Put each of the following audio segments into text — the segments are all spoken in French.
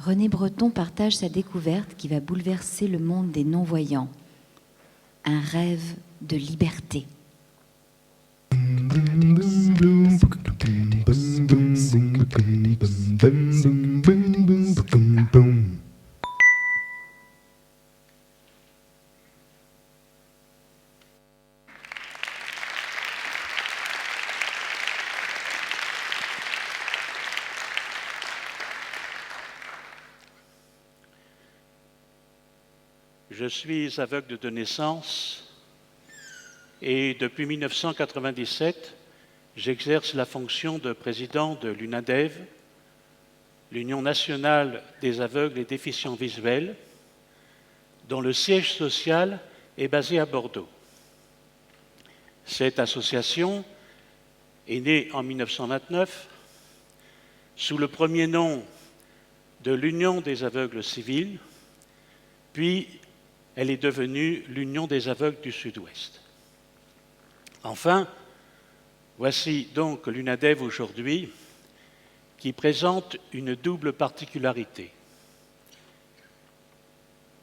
René Breton partage sa découverte qui va bouleverser le monde des non-voyants. Un rêve de liberté. Je suis aveugle de naissance et depuis 1997, j'exerce la fonction de président de l'UNADEV, l'Union nationale des aveugles et déficients visuels, dont le siège social est basé à Bordeaux. Cette association est née en 1929 sous le premier nom de l'Union des aveugles civils, puis elle est devenue l'Union des aveugles du Sud-Ouest. Enfin, voici donc l'UNADEV aujourd'hui qui présente une double particularité.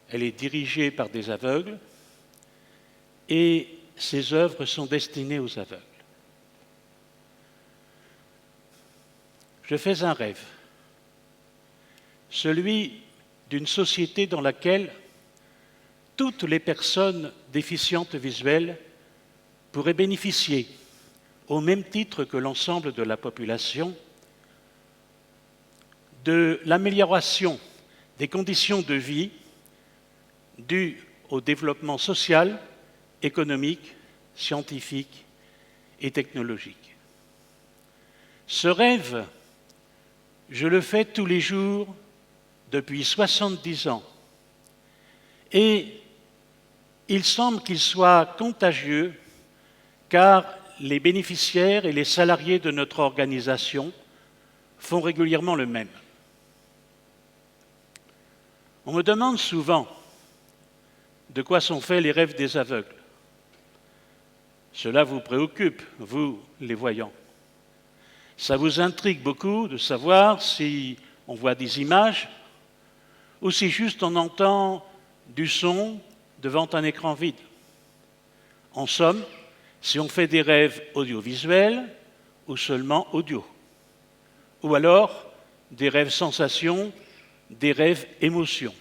Elle est dirigée par des aveugles et ses œuvres sont destinées aux aveugles. Je fais un rêve, celui d'une société dans laquelle toutes les personnes déficientes visuelles pourraient bénéficier, au même titre que l'ensemble de la population, de l'amélioration des conditions de vie dues au développement social, économique, scientifique et technologique. Ce rêve, je le fais tous les jours depuis 70 ans et il semble qu'il soit contagieux car les bénéficiaires et les salariés de notre organisation font régulièrement le même. On me demande souvent de quoi sont faits les rêves des aveugles. Cela vous préoccupe, vous, les voyants. Ça vous intrigue beaucoup de savoir si on voit des images ou si juste on entend du son devant un écran vide. En somme, si on fait des rêves audiovisuels ou seulement audio. Ou alors des rêves sensations, des rêves émotions.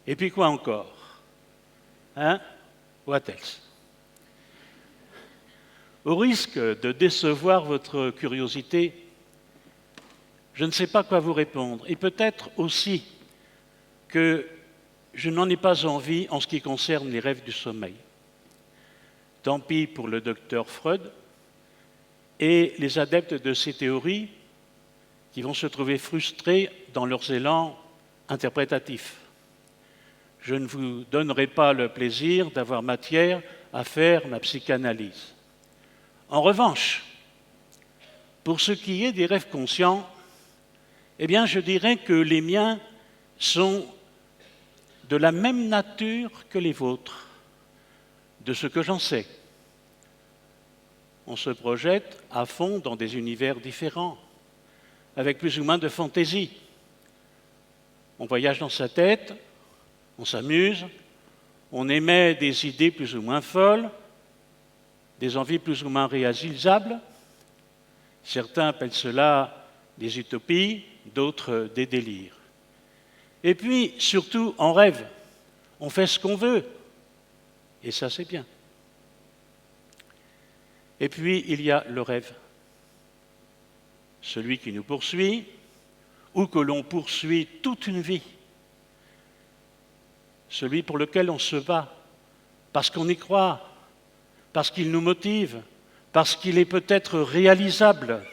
Et puis quoi encore? What else? Au risque de décevoir votre curiosité, je ne sais pas quoi vous répondre. Et peut-être aussi que je n'en ai pas envie en ce qui concerne les rêves du sommeil. Tant pis pour le docteur Freud et les adeptes de ces théories qui vont se trouver frustrés dans leurs élans interprétatifs. Je ne vous donnerai pas le plaisir d'avoir matière à faire ma psychanalyse. En revanche, pour ce qui est des rêves conscients, eh bien, je dirais que les miens sont de la même nature que les vôtres, de ce que j'en sais. On se projette à fond dans des univers différents, avec plus ou moins de fantaisie. On voyage dans sa tête, on s'amuse, on émet des idées plus ou moins folles, des envies plus ou moins réalisables. Certains appellent cela des utopies, d'autres des délires. Et puis, surtout, on rêve, on fait ce qu'on veut, et ça c'est bien. Et puis, il y a le rêve, celui qui nous poursuit, ou que l'on poursuit toute une vie, celui pour lequel on se bat, parce qu'on y croit, parce qu'il nous motive, parce qu'il est peut-être réalisable,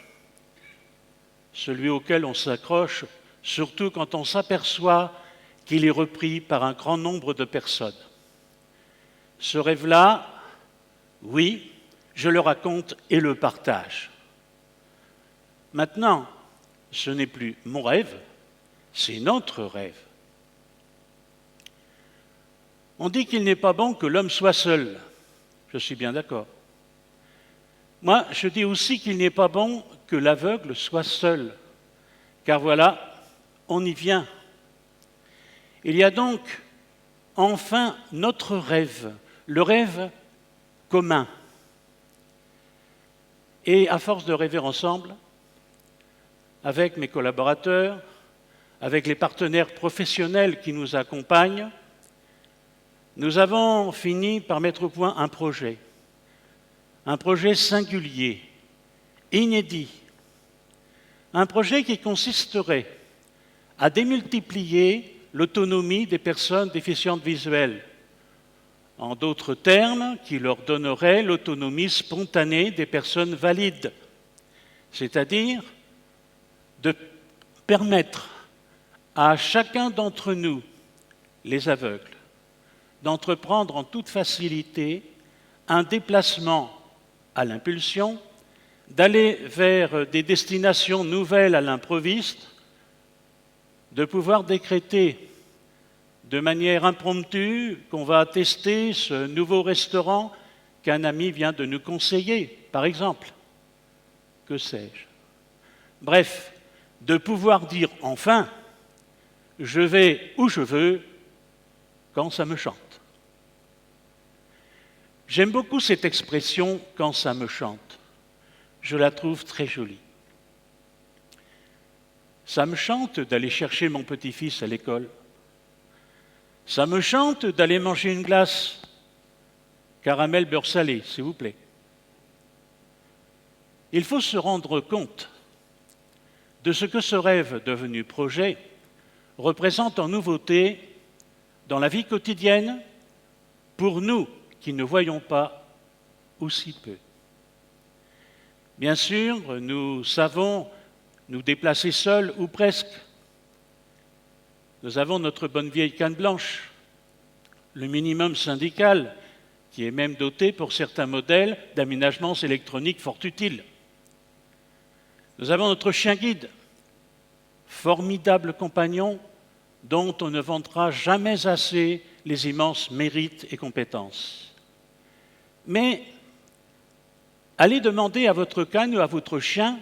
celui auquel on s'accroche, surtout quand on s'aperçoit qu'il est repris par un grand nombre de personnes. Ce rêve-là, oui, je le raconte et le partage. Maintenant, ce n'est plus mon rêve, c'est notre rêve. On dit qu'il n'est pas bon que l'homme soit seul. Je suis bien d'accord. Moi, je dis aussi qu'il n'est pas bon que l'aveugle soit seul. Car voilà, on y vient. Il y a donc enfin notre rêve, le rêve commun. Et à force de rêver ensemble, avec mes collaborateurs, avec les partenaires professionnels qui nous accompagnent, nous avons fini par mettre au point un projet singulier, inédit, un projet qui consisterait à démultiplier l'autonomie des personnes déficientes visuelles. En d'autres termes, qui leur donnerait l'autonomie spontanée des personnes valides, c'est-à-dire de permettre à chacun d'entre nous, les aveugles, d'entreprendre en toute facilité un déplacement à l'impulsion, d'aller vers des destinations nouvelles à l'improviste, de pouvoir décréter de manière impromptue qu'on va tester ce nouveau restaurant qu'un ami vient de nous conseiller, par exemple. Que sais-je? Bref, de pouvoir dire enfin, je vais où je veux, quand ça me chante. J'aime beaucoup cette expression « quand ça me chante ». Je la trouve très jolie. Ça me chante d'aller chercher mon petit-fils à l'école. Ça me chante d'aller manger une glace caramel beurre salé, s'il vous plaît. Il faut se rendre compte de ce que ce rêve devenu projet représente en nouveauté dans la vie quotidienne pour nous qui ne voyons pas aussi peu. Bien sûr, nous savons nous déplacer seuls ou presque. Nous avons notre bonne vieille canne blanche, le minimum syndical, qui est même doté pour certains modèles d'aménagements électroniques fort utiles. Nous avons notre chien guide, formidable compagnon dont on ne vantera jamais assez les immenses mérites et compétences. Mais allez demander à votre canne ou à votre chien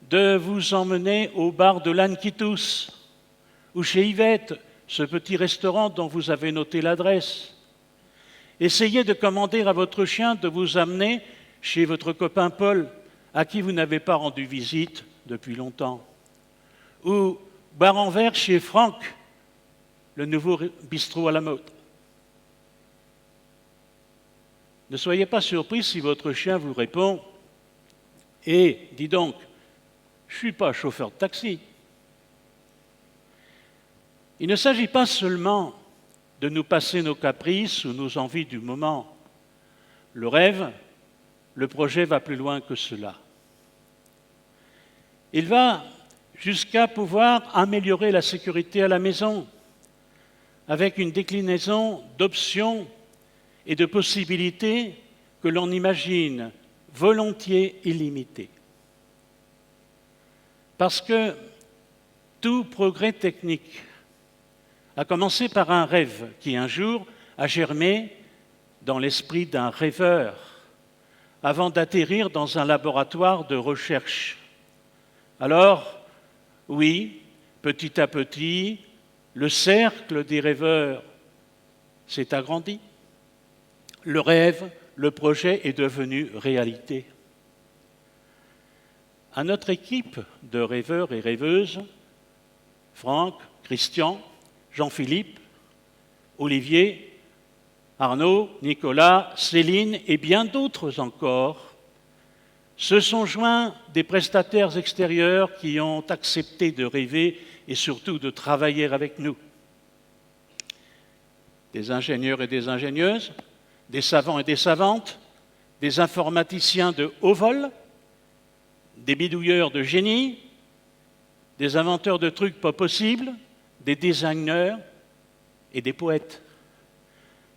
de vous emmener au bar de l'Âne qui tousse, ou chez Yvette, ce petit restaurant dont vous avez noté l'adresse. Essayez de commander à votre chien de vous amener chez votre copain Paul, à qui vous n'avez pas rendu visite depuis longtemps. Ou boire un verre chez Franck, le nouveau bistrot à la mode. Ne soyez pas surpris si votre chien vous répond « Eh, dis donc, je ne suis pas chauffeur de taxi ». Il ne s'agit pas seulement de nous passer nos caprices ou nos envies du moment. Le rêve, le projet va plus loin que cela. Il va jusqu'à pouvoir améliorer la sécurité à la maison avec une déclinaison d'options et de possibilités que l'on imagine volontiers illimitées. Parce que tout progrès technique a commencé par un rêve qui un jour a germé dans l'esprit d'un rêveur avant d'atterrir dans un laboratoire de recherche. Alors, oui, petit à petit, le cercle des rêveurs s'est agrandi. Le rêve, le projet est devenu réalité. À notre équipe de rêveurs et rêveuses, Franck, Christian, Jean-Philippe, Olivier, Arnaud, Nicolas, Céline et bien d'autres encore, se sont joints des prestataires extérieurs qui ont accepté de rêver et surtout de travailler avec nous. Des ingénieurs et des ingénieuses, des savants et des savantes, des informaticiens de haut vol, des bidouilleurs de génie, des inventeurs de trucs pas possibles, des designers et des poètes.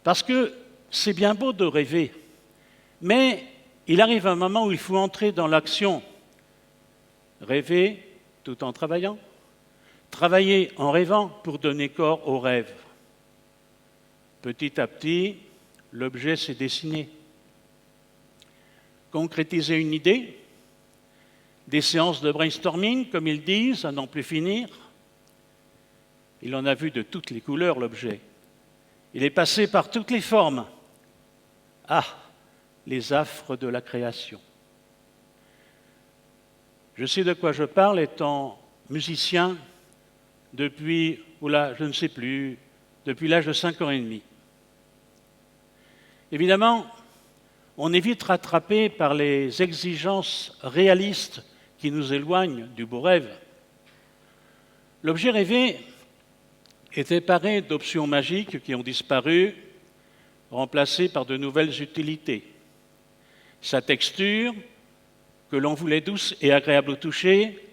Parce que c'est bien beau de rêver, mais il arrive un moment où il faut entrer dans l'action. Rêver tout en travaillant, travailler en rêvant pour donner corps au rêve. Petit à petit, l'objet s'est dessiné. Concrétiser une idée, des séances de brainstorming, comme ils disent, à n'en plus finir, Il en a vu de toutes les couleurs, l'objet. Il est passé par toutes les formes. Ah, les affres de la création. Je sais de quoi je parle étant musicien depuis, je ne sais plus, depuis l'âge de 5 ans et demi. Évidemment, on est vite rattrapé par les exigences réalistes qui nous éloignent du beau rêve. L'objet rêvé était paré d'options magiques qui ont disparu, remplacées par de nouvelles utilités. Sa texture, que l'on voulait douce et agréable au toucher,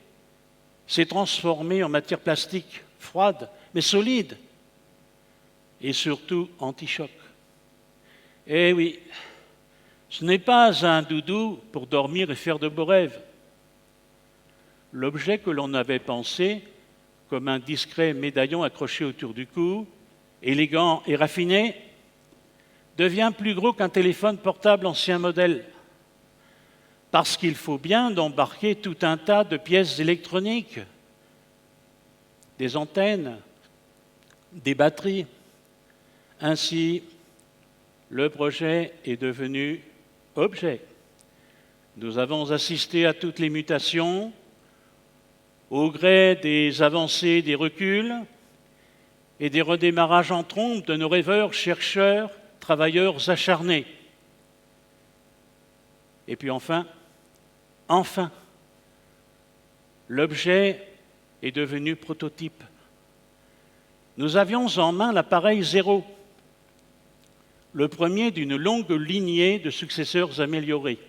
s'est transformée en matière plastique, froide, mais solide, et surtout anti-choc. Eh oui, ce n'est pas un doudou pour dormir et faire de beaux rêves. L'objet que l'on avait pensé comme un discret médaillon accroché autour du cou, élégant et raffiné, devient plus gros qu'un téléphone portable ancien modèle, parce qu'il faut bien embarquer tout un tas de pièces électroniques, des antennes, des batteries. Ainsi, le projet est devenu objet. Nous avons assisté à toutes les mutations, au gré des avancées, des reculs et des redémarrages en trompe de nos rêveurs, chercheurs, travailleurs acharnés. Et puis enfin, l'objet est devenu prototype. Nous avions en main l'appareil zéro, le premier d'une longue lignée de successeurs améliorés.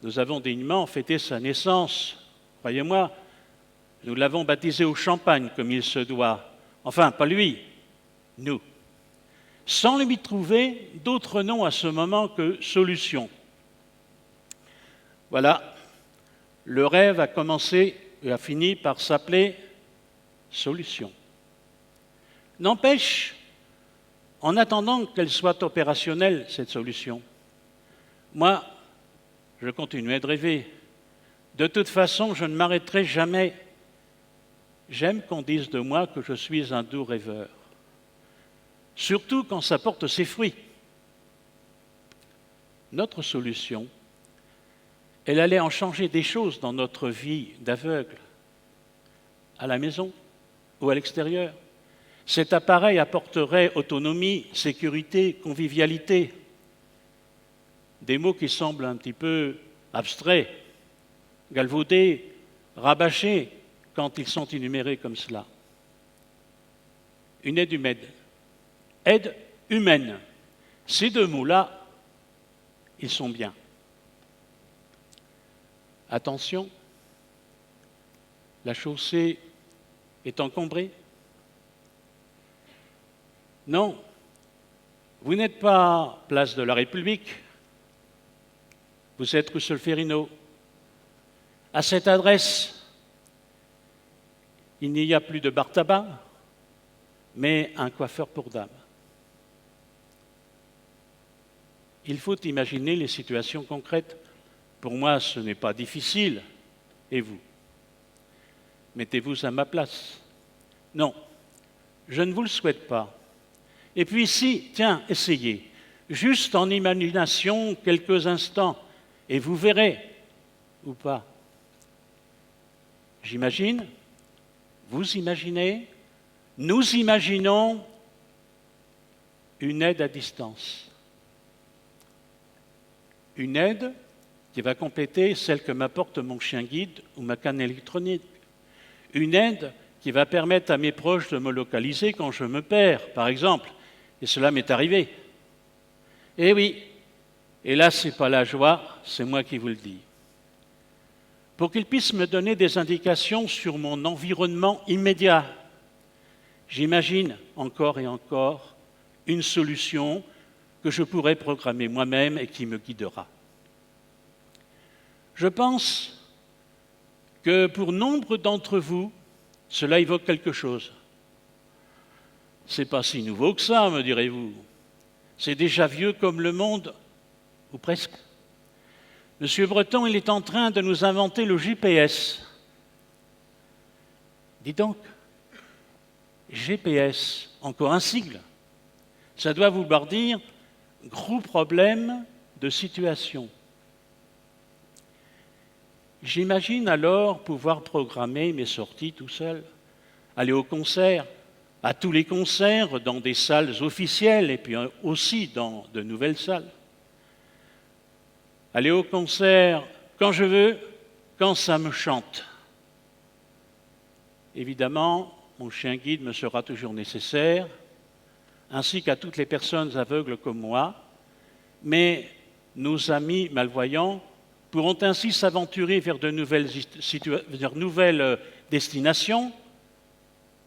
Nous avons dignement fêté sa naissance. Croyez-moi, nous l'avons baptisé au champagne comme il se doit. Enfin, pas lui, nous. Sans lui trouver d'autre nom à ce moment que solution. Voilà, le rêve a commencé et a fini par s'appeler solution. N'empêche, en attendant qu'elle soit opérationnelle, cette solution, moi, je continuais de rêver. De toute façon, je ne m'arrêterai jamais. J'aime qu'on dise de moi que je suis un doux rêveur. Surtout quand ça porte ses fruits. Notre solution, elle allait en changer des choses dans notre vie d'aveugle, à la maison ou à l'extérieur. Cet appareil apporterait autonomie, sécurité, convivialité. Des mots qui semblent un petit peu abstraits, galvaudés, rabâchés, quand ils sont énumérés comme cela. Une aide humaine. Aide humaine. Ces deux mots-là, ils sont bien. Attention, la chaussée est encombrée. Non, vous n'êtes pas place de la République. Vous êtes rue Solferino. À cette adresse, il n'y a plus de bar tabac, mais un coiffeur pour dames. Il faut imaginer les situations concrètes. Pour moi, ce n'est pas difficile. Et vous? Mettez-vous à ma place. Non, je ne vous le souhaite pas. Et puis si, tiens, essayez, juste en imagination quelques instants, et vous verrez, ou pas. J'imagine, vous imaginez, nous imaginons une aide à distance. Une aide qui va compléter celle que m'apporte mon chien guide ou ma canne électronique. Une aide qui va permettre à mes proches de me localiser quand je me perds, par exemple. Et cela m'est arrivé. Eh oui, et là, ce n'est pas la joie, c'est moi qui vous le dis. Pour qu'ils puissent me donner des indications sur mon environnement immédiat, j'imagine encore et encore une solution que je pourrais programmer moi-même et qui me guidera. Je pense que pour nombre d'entre vous, cela évoque quelque chose. C'est pas si nouveau que ça, me direz-vous. C'est déjà vieux comme le monde, ou presque. Monsieur Breton, il est en train de nous inventer le GPS. Dis donc, GPS, encore un sigle. Ça doit vouloir dire gros problème de situation. J'imagine alors pouvoir programmer mes sorties tout seul, aller au concert, à tous les concerts, dans des salles officielles et puis aussi dans de nouvelles salles. Aller au concert quand je veux, quand ça me chante. Évidemment, mon chien guide me sera toujours nécessaire, ainsi qu'à toutes les personnes aveugles comme moi, mais nos amis malvoyants pourront ainsi s'aventurer vers de nouvelles destinations,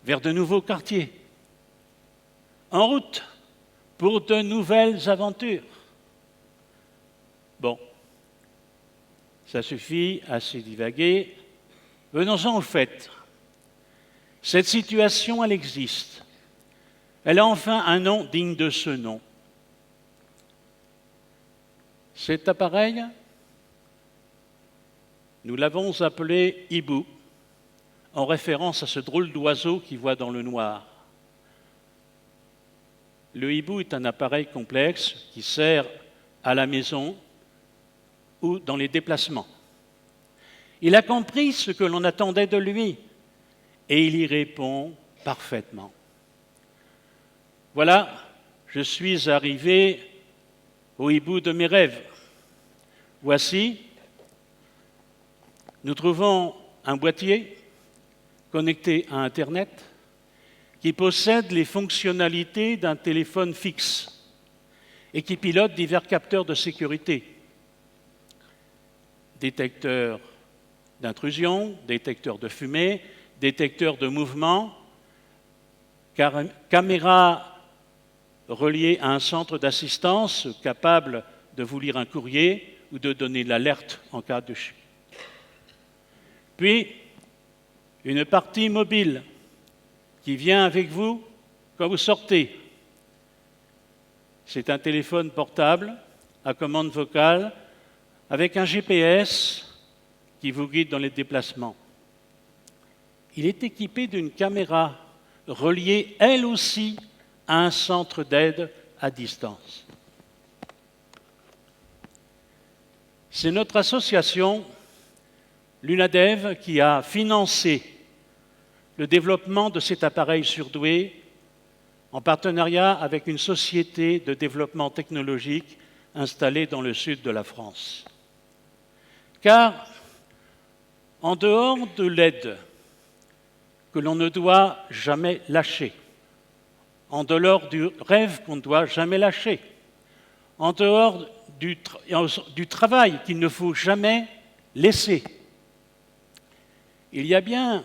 vers de nouveaux quartiers, en route pour de nouvelles aventures. Bon, ça suffit, assez divagué. Venons-en au fait. Cette situation, elle existe. Elle a enfin un nom digne de ce nom. Cet appareil, nous l'avons appelé hibou, en référence à ce drôle d'oiseau qui voit dans le noir. Le hibou est un appareil complexe qui sert à la maison ou dans les déplacements. Il a compris ce que l'on attendait de lui et il y répond parfaitement. Voilà, je suis arrivé au hibou de mes rêves. Voici, nous trouvons un boîtier connecté à Internet qui possède les fonctionnalités d'un téléphone fixe et qui pilote divers capteurs de sécurité. Détecteur d'intrusion, détecteur de fumée, détecteur de mouvement, caméra reliée à un centre d'assistance capable de vous lire un courrier ou de donner l'alerte en cas de chute. Puis, une partie mobile qui vient avec vous quand vous sortez. C'est un téléphone portable à commande vocale avec un GPS qui vous guide dans les déplacements. Il est équipé d'une caméra reliée, elle aussi, à un centre d'aide à distance. C'est notre association, l'UNADEV, qui a financé le développement de cet appareil surdoué en partenariat avec une société de développement technologique installée dans le sud de la France. Car, en dehors de l'aide que l'on ne doit jamais lâcher, en dehors du rêve qu'on ne doit jamais lâcher, en dehors du travail qu'il ne faut jamais laisser, il y a bien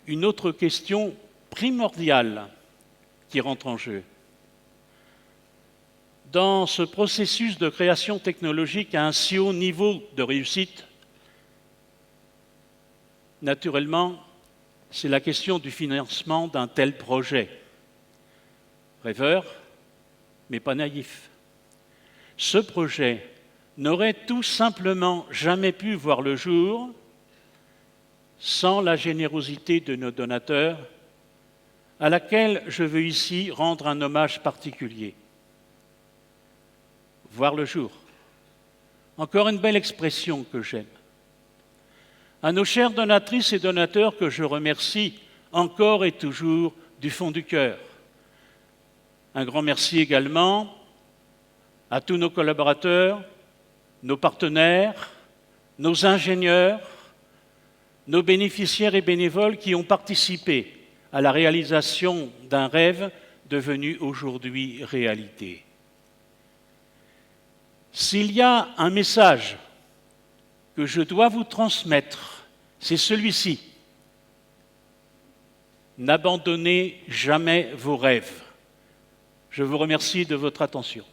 une autre question primordiale qui rentre en jeu. Dans ce processus de création technologique à un si haut niveau de réussite, naturellement, c'est la question du financement d'un tel projet. Rêveur, mais pas naïf. Ce projet n'aurait tout simplement jamais pu voir le jour sans la générosité de nos donateurs, à laquelle je veux ici rendre un hommage particulier. Voir le jour. Encore une belle expression que j'aime. À nos chères donatrices et donateurs que je remercie encore et toujours du fond du cœur. Un grand merci également à tous nos collaborateurs, nos partenaires, nos ingénieurs, nos bénéficiaires et bénévoles qui ont participé à la réalisation d'un rêve devenu aujourd'hui réalité. S'il y a un message que je dois vous transmettre, c'est celui-ci. N'abandonnez jamais vos rêves. Je vous remercie de votre attention.